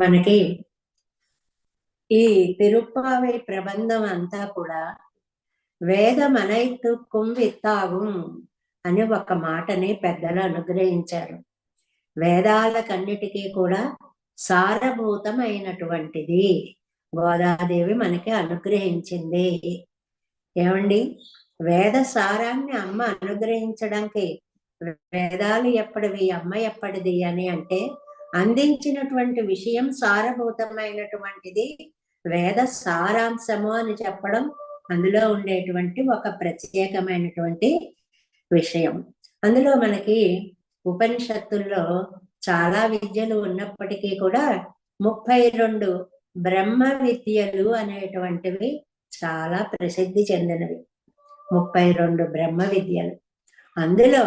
మనకి ఈ తిరుప్పావై ప్రబంధం అంతా కూడా వేదమనైతుక్కుం విత్తాగుం అని ఒక మాటని పెద్దలు అనుగ్రహించారు. వేదాలకన్నిటికీ కూడా సారభూతమైనటువంటిది గోదాదేవి మనకి అనుగ్రహించింది. ఏమండి, వేద సారాన్ని అమ్మ అనుగ్రహించడానికి వేదాలు ఎప్పటివి, అమ్మ ఎప్పటిది అని అంటే అందించినటువంటి విషయం సారభూతమైనటువంటిది వేద సారాంశము అని చెప్పడం అందులో ఉండేటువంటి ఒక ప్రత్యేకమైనటువంటి విషయం. అందులో మనకి ఉపనిషత్తుల్లో చాలా విద్యలు ఉన్నప్పటికీ కూడా 32 బ్రహ్మ విద్యలు అనేటువంటివి చాలా ప్రసిద్ధి చెందినవి. 32 బ్రహ్మ విద్యలు. అందులో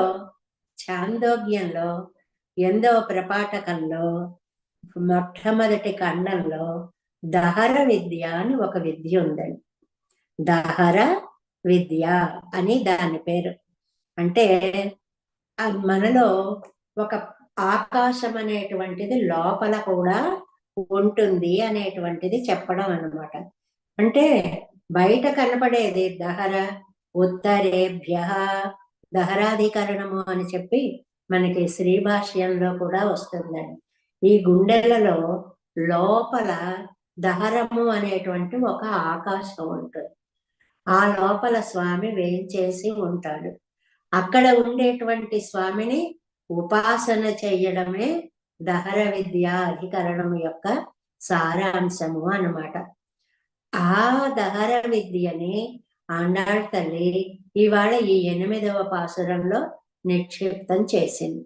ఛాందోగ్యంలో 8వ ప్రపాఠకంలో మొట్టమొదటి ఖండంలో దహర విద్య అని ఒక విద్య ఉందండి. దహర విద్య అని దాని పేరు. అంటే మనలో ఒక ఆకాశం అనేటువంటిది లోపల కూడా ఉంటుంది అనేటువంటిది చెప్పడం అన్నమాట. అంటే బయట కనపడేది దహర ఉత్తరేభ్య దహరాధికరణము అని చెప్పి మనకి శ్రీభాష్యంలో కూడా వస్తుందండి. ఈ గుండెలలో లోపల దహరము అనేటువంటి ఒక ఆకాశం ఉంటుంది. ఆ లోపల స్వామి వేంచేసి ఉంటాడు. అక్కడ ఉండేటువంటి స్వామిని ఉపాసన చెయ్యడమే దహర విద్య అధికరణం యొక్క సారాంశము అన్నమాట. ఆ దహర విద్యని ఆండాళ్ తల్లి ఇవాళ ఈ 8వ పాసురంలో నిక్షిప్తం చేసింది.